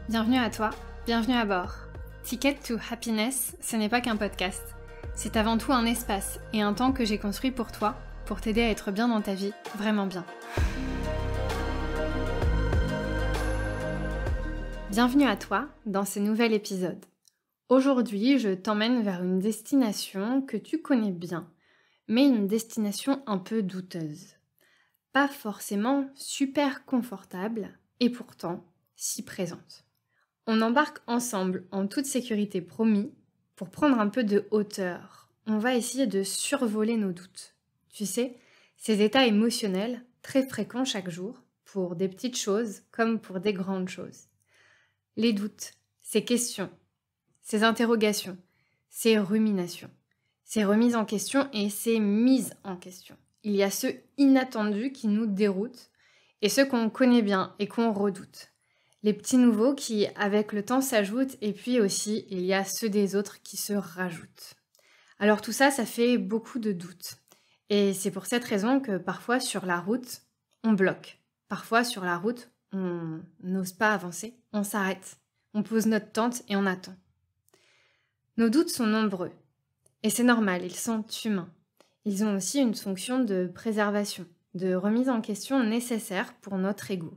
Bienvenue à toi, bienvenue à bord. Ticket to Happiness, ce n'est pas qu'un podcast. C'est avant tout un espace et un temps que j'ai construit pour toi, pour t'aider à être bien dans ta vie, vraiment bien. Bienvenue à toi dans ce nouvel épisode. Aujourd'hui, je t'emmène vers une destination que tu connais bien, mais une destination un peu douteuse. Pas forcément super confortable et pourtant si présente. On embarque ensemble, en toute sécurité promis, pour prendre un peu de hauteur. On va essayer de survoler nos doutes. Tu sais, ces états émotionnels très fréquents chaque jour, pour des petites choses comme pour des grandes choses. Les doutes, ces questions, ces interrogations, ces ruminations, ces remises en question et ces mises en question. Il y a ceux inattendus qui nous déroutent et ceux qu'on connaît bien et qu'on redoute. Les petits nouveaux qui, avec le temps, s'ajoutent et puis aussi, il y a ceux des autres qui se rajoutent. Alors tout ça, ça fait beaucoup de doutes. Et c'est pour cette raison que parfois sur la route, on bloque. Parfois sur la route, on n'ose pas avancer, on s'arrête. On pose notre tente et on attend. Nos doutes sont nombreux. Et c'est normal, ils sont humains. Ils ont aussi une fonction de préservation, de remise en question nécessaire pour notre ego.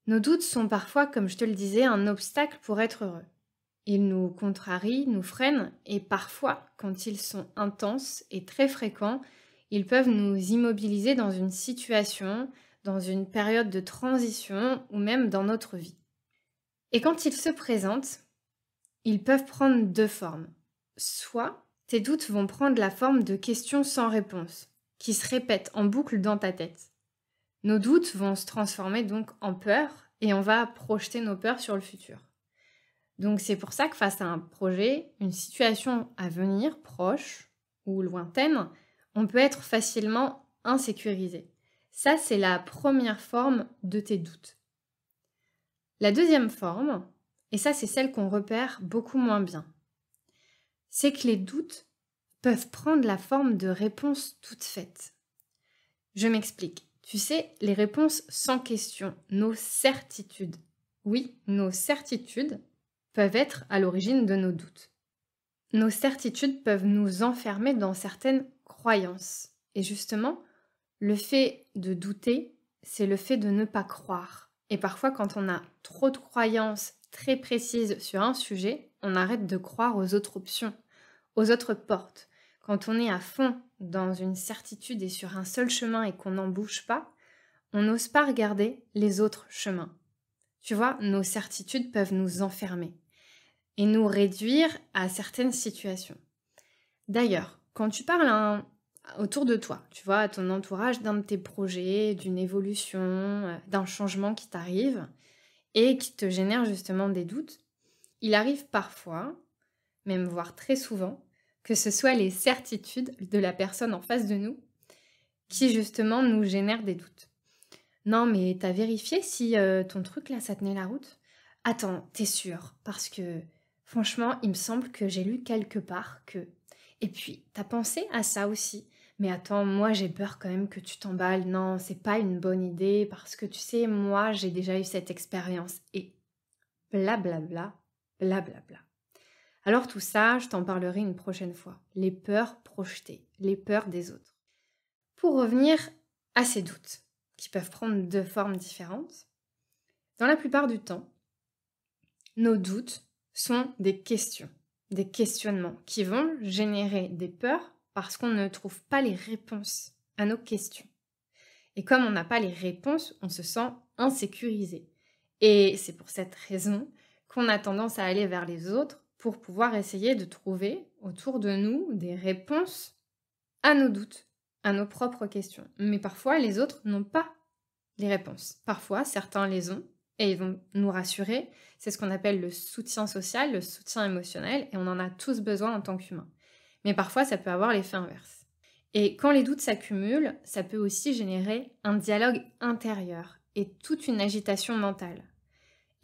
Nos doutes sont parfois, comme je te le disais, un obstacle pour être heureux. Ils nous contrarient, nous freinent et parfois, quand ils sont intenses et très fréquents, ils peuvent nous immobiliser dans une situation, dans une période de transition ou même dans notre vie. Et quand ils se présentent, ils peuvent prendre deux formes. Soit tes doutes vont prendre la forme de questions sans réponse, qui se répètent en boucle dans ta tête. Nos doutes vont se transformer donc en peur et on va projeter nos peurs sur le futur. Donc c'est pour ça que face à un projet, une situation à venir, proche ou lointaine, on peut être facilement insécurisé. Ça, c'est la première forme de tes doutes. La deuxième forme, et ça c'est celle qu'on repère beaucoup moins bien, c'est que les doutes peuvent prendre la forme de réponses toutes faites. Je m'explique. Tu sais, les réponses sans question, nos certitudes. Oui, nos certitudes peuvent être à l'origine de nos doutes. Nos certitudes peuvent nous enfermer dans certaines croyances. Et justement, le fait de douter, c'est le fait de ne pas croire. Et parfois, quand on a trop de croyances très précises sur un sujet, on arrête de croire aux autres options, aux autres portes. Quand on est à fond dans une certitude et sur un seul chemin et qu'on n'en bouge pas, on n'ose pas regarder les autres chemins. Tu vois, nos certitudes peuvent nous enfermer et nous réduire à certaines situations. D'ailleurs, quand tu parles autour de toi, tu vois, à ton entourage, d'un de tes projets, d'une évolution, d'un changement qui t'arrive et qui te génère justement des doutes, il arrive parfois, même voire très souvent, que ce soit les certitudes de la personne en face de nous qui justement nous génèrent des doutes. Non, mais t'as vérifié si ton truc là, ça tenait la route? Attends, t'es sûre? Parce que franchement, il me semble que j'ai lu quelque part que... Et puis, t'as pensé à ça aussi? Mais attends, moi j'ai peur quand même que tu t'emballes. Non, c'est pas une bonne idée parce que tu sais, moi j'ai déjà eu cette expérience. Et blablabla, blablabla. Alors tout ça, je t'en parlerai une prochaine fois. Les peurs projetées, les peurs des autres. Pour revenir à ces doutes, qui peuvent prendre deux formes différentes, dans la plupart du temps, nos doutes sont des questions, des questionnements qui vont générer des peurs parce qu'on ne trouve pas les réponses à nos questions. Et comme on n'a pas les réponses, on se sent insécurisé. Et c'est pour cette raison qu'on a tendance à aller vers les autres pour pouvoir essayer de trouver autour de nous des réponses à nos doutes, à nos propres questions. Mais parfois, les autres n'ont pas les réponses. Parfois, certains les ont et ils vont nous rassurer. C'est ce qu'on appelle le soutien social, le soutien émotionnel, et on en a tous besoin en tant qu'humains. Mais parfois, ça peut avoir l'effet inverse. Et quand les doutes s'accumulent, ça peut aussi générer un dialogue intérieur et toute une agitation mentale.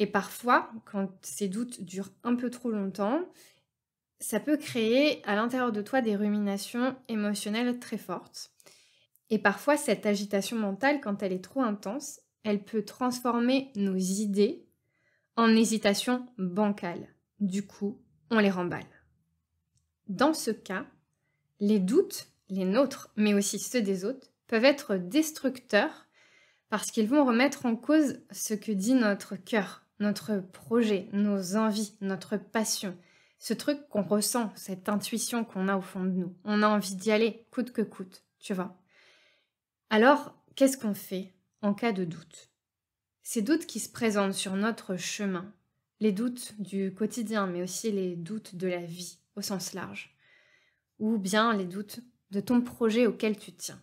Et parfois, quand ces doutes durent un peu trop longtemps, ça peut créer à l'intérieur de toi des ruminations émotionnelles très fortes. Et parfois, cette agitation mentale, quand elle est trop intense, elle peut transformer nos idées en hésitation bancale. Du coup, on les remballe. Dans ce cas, les doutes, les nôtres, mais aussi ceux des autres, peuvent être destructeurs parce qu'ils vont remettre en cause ce que dit notre cœur, notre projet, nos envies, notre passion, ce truc qu'on ressent, cette intuition qu'on a au fond de nous. On a envie d'y aller, coûte que coûte, tu vois. Alors, qu'est-ce qu'on fait en cas de doute? Ces doutes qui se présentent sur notre chemin, les doutes du quotidien, mais aussi les doutes de la vie au sens large, ou bien les doutes de ton projet auquel tu tiens.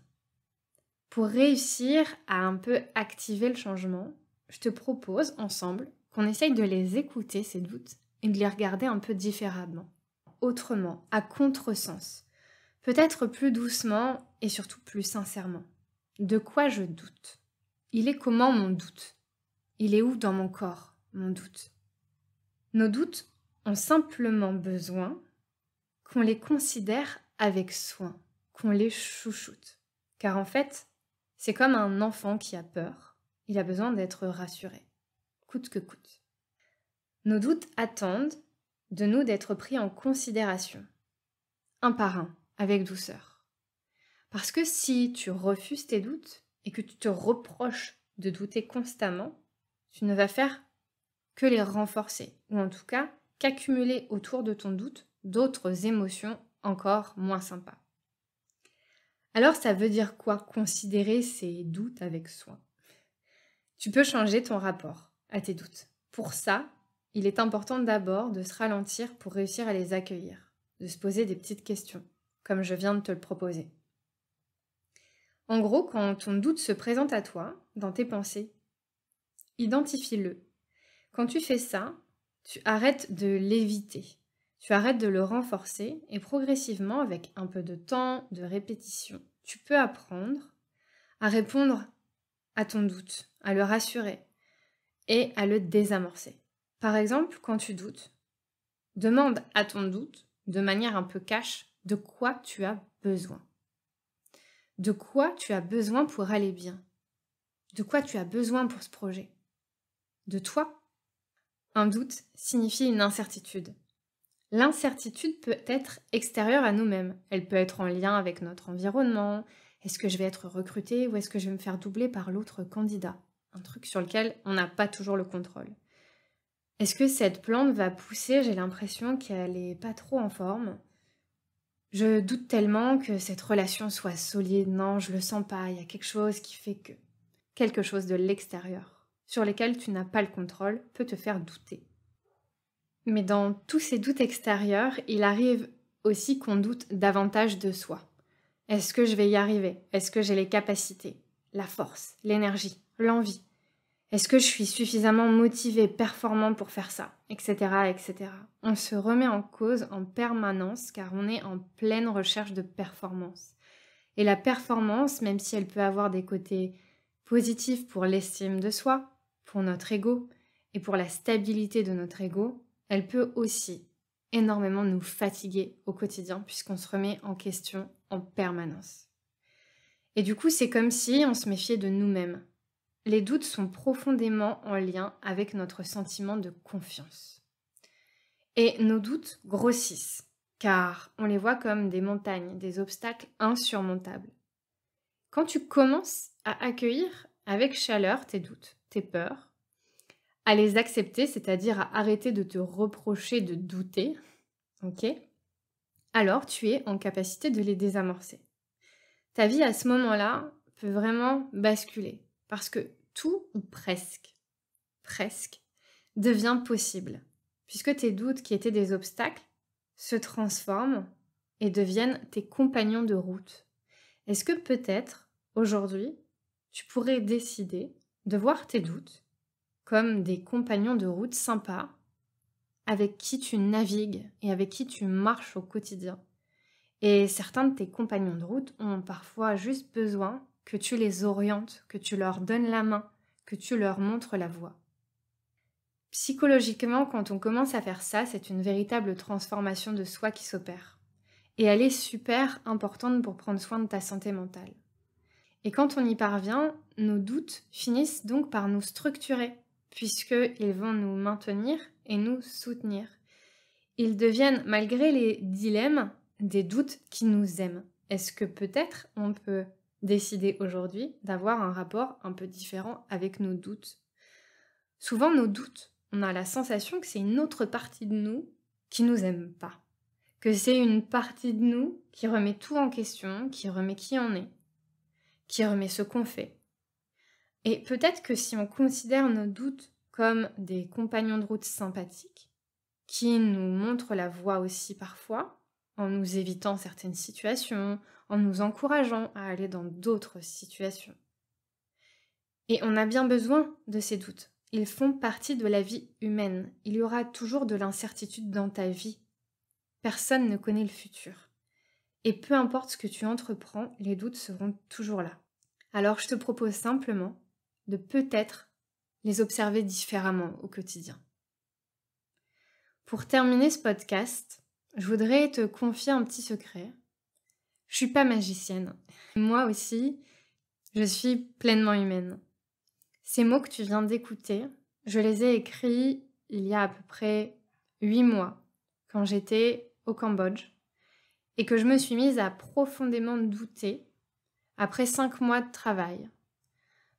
Pour réussir à un peu activer le changement, je te propose ensemble qu'on essaye de les écouter, ces doutes, et de les regarder un peu différemment, autrement, à contresens, peut-être plus doucement et surtout plus sincèrement. De quoi je doute? Il est comment mon doute? Il est où dans mon corps, mon doute? Nos doutes ont simplement besoin qu'on les considère avec soin, qu'on les chouchoute. Car en fait, c'est comme un enfant qui a peur, il a besoin d'être rassuré, coûte que coûte. Nos doutes attendent de nous d'être pris en considération, un par un, avec douceur. Parce que si tu refuses tes doutes et que tu te reproches de douter constamment, tu ne vas faire que les renforcer, ou en tout cas qu'accumuler autour de ton doute d'autres émotions encore moins sympas. Alors ça veut dire quoi considérer ces doutes avec soin? Tu peux changer ton rapport à tes doutes. Pour ça, il est important d'abord de se ralentir pour réussir à les accueillir, de se poser des petites questions, comme je viens de te le proposer. En gros, quand ton doute se présente à toi, dans tes pensées, identifie-le. Quand tu fais ça, tu arrêtes de l'éviter, tu arrêtes de le renforcer et progressivement, avec un peu de temps, de répétition, tu peux apprendre à répondre à ton doute, à le rassurer et à le désamorcer. Par exemple, quand tu doutes, demande à ton doute, de manière un peu cash, de quoi tu as besoin. De quoi tu as besoin pour aller bien? De quoi tu as besoin pour ce projet? De toi? Un doute signifie une incertitude. L'incertitude peut être extérieure à nous-mêmes. Elle peut être en lien avec notre environnement. Est-ce que je vais être recrutée ou est-ce que je vais me faire doubler par l'autre candidat? Un truc sur lequel on n'a pas toujours le contrôle. Est-ce que cette plante va pousser? J'ai l'impression qu'elle n'est pas trop en forme. Je doute tellement que cette relation soit solide. Non, je le sens pas. Il y a quelque chose qui fait que... Quelque chose de l'extérieur, sur lesquels tu n'as pas le contrôle, peut te faire douter. Mais dans tous ces doutes extérieurs, il arrive aussi qu'on doute davantage de soi. Est-ce que je vais y arriver? Est-ce que j'ai les capacités, la force, l'énergie, l'envie? Est-ce que je suis suffisamment motivée, performante pour faire ça? Etc., etc. On se remet en cause en permanence car on est en pleine recherche de performance. Et la performance, même si elle peut avoir des côtés positifs pour l'estime de soi, pour notre ego et pour la stabilité de notre ego, elle peut aussi énormément nous fatiguer au quotidien puisqu'on se remet en question en permanence. Et du coup, c'est comme si on se méfiait de nous-mêmes. Les doutes sont profondément en lien avec notre sentiment de confiance. Et nos doutes grossissent, car on les voit comme des montagnes, des obstacles insurmontables. Quand tu commences à accueillir avec chaleur tes doutes, tes peurs, à les accepter, c'est-à-dire à arrêter de te reprocher de douter, ok? Alors tu es en capacité de les désamorcer. Ta vie à ce moment-là peut vraiment basculer, parce que tout ou presque, devient possible, puisque tes doutes qui étaient des obstacles se transforment et deviennent tes compagnons de route. Est-ce que peut-être, aujourd'hui, tu pourrais décider de voir tes doutes comme des compagnons de route sympas avec qui tu navigues et avec qui tu marches au quotidien? Et certains de tes compagnons de route ont parfois juste besoin que tu les orientes, que tu leur donnes la main, que tu leur montres la voie. Psychologiquement, quand on commence à faire ça, c'est une véritable transformation de soi qui s'opère. Et elle est super importante pour prendre soin de ta santé mentale. Et quand on y parvient, nos doutes finissent donc par nous structurer, puisqu'ils vont nous maintenir et nous soutenir. Ils deviennent, malgré les dilemmes, des doutes qui nous aiment. Est-ce que peut-être on peut décider aujourd'hui d'avoir un rapport un peu différent avec nos doutes? Souvent, nos doutes, on a la sensation que c'est une autre partie de nous qui nous aime pas. Que c'est une partie de nous qui remet tout en question, qui remet qui on est, qui remet ce qu'on fait. Et peut-être que si on considère nos doutes comme des compagnons de route sympathiques, qui nous montrent la voie aussi parfois, en nous évitant certaines situations, en nous encourageant à aller dans d'autres situations. Et on a bien besoin de ces doutes. Ils font partie de la vie humaine. Il y aura toujours de l'incertitude dans ta vie. Personne ne connaît le futur. Et peu importe ce que tu entreprends, les doutes seront toujours là. Alors je te propose simplement de peut-être les observer différemment au quotidien. Pour terminer ce podcast, je voudrais te confier un petit secret. Je suis pas magicienne. Moi aussi, je suis pleinement humaine. Ces mots que tu viens d'écouter, je les ai écrits il y a à peu près 8 mois, quand j'étais au Cambodge, et que je me suis mise à profondément douter après 5 mois de travail.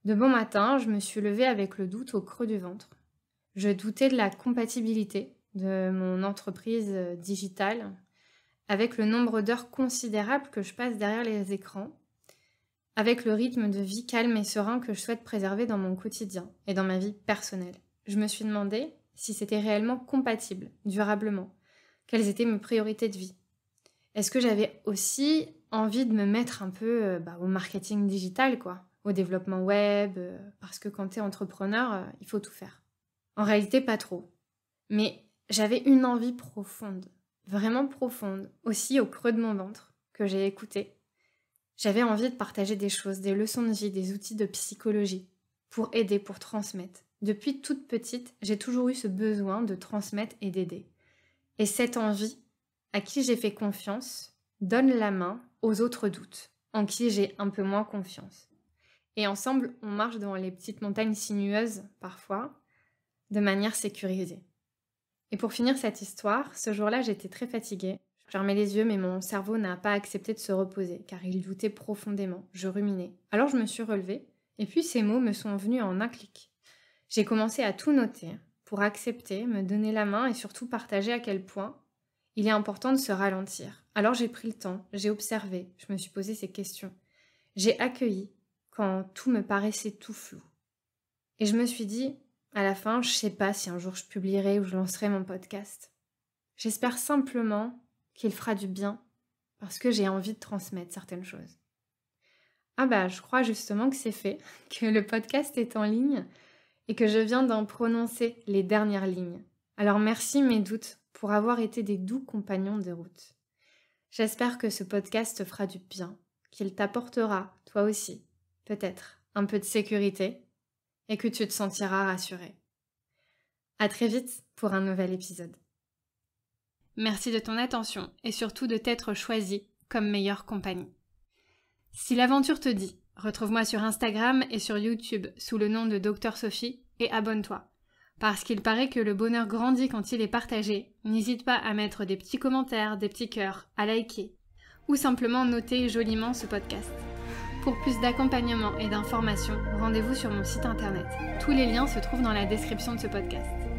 De bon matin, je me suis levée avec le doute au creux du ventre. Je doutais de la compatibilité de mon entreprise digitale avec le nombre d'heures considérables que je passe derrière les écrans, avec le rythme de vie calme et serein que je souhaite préserver dans mon quotidien et dans ma vie personnelle. Je me suis demandé si c'était réellement compatible, durablement, quelles étaient mes priorités de vie. Est-ce que j'avais aussi envie de me mettre un peu au marketing digital, au développement web, parce que quand tu es entrepreneur, il faut tout faire. En réalité, pas trop. Mais j'avais une envie profonde, vraiment profonde, aussi au creux de mon ventre, que j'ai écoutée. J'avais envie de partager des choses, des leçons de vie, des outils de psychologie, pour aider, pour transmettre. Depuis toute petite, j'ai toujours eu ce besoin de transmettre et d'aider. Et cette envie, à qui j'ai fait confiance, donne la main aux autres doutes, en qui j'ai un peu moins confiance. Et ensemble, on marche dans les petites montagnes sinueuses, parfois, de manière sécurisée. Et pour finir cette histoire, ce jour-là, j'étais très fatiguée. Je fermais les yeux, mais mon cerveau n'a pas accepté de se reposer, car il doutait profondément. Je ruminais. Alors je me suis relevée, et puis ces mots me sont venus en un clic. J'ai commencé à tout noter, pour accepter, me donner la main et surtout partager à quel point il est important de se ralentir. Alors j'ai pris le temps, j'ai observé, je me suis posé ces questions. J'ai accueilli quand tout me paraissait tout flou. Et je me suis dit, à la fin, je sais pas si un jour je publierai ou je lancerai mon podcast. J'espère simplement qu'il fera du bien parce que j'ai envie de transmettre certaines choses. Je crois justement que c'est fait, que le podcast est en ligne et que je viens d'en prononcer les dernières lignes. Alors merci mes doutes pour avoir été des doux compagnons de route. J'espère que ce podcast te fera du bien, qu'il t'apportera, toi aussi, peut-être, un peu de sécurité et que tu te sentiras rassuré. À très vite pour un nouvel épisode. Merci de ton attention et surtout de t'être choisi comme meilleure compagnie. Si l'aventure te dit, retrouve-moi sur Instagram et sur YouTube sous le nom de Dr Sophie et abonne-toi. Parce qu'il paraît que le bonheur grandit quand il est partagé, n'hésite pas à mettre des petits commentaires, des petits cœurs, à liker ou simplement noter joliment ce podcast. Pour plus d'accompagnement et d'informations, rendez-vous sur mon site internet. Tous les liens se trouvent dans la description de ce podcast.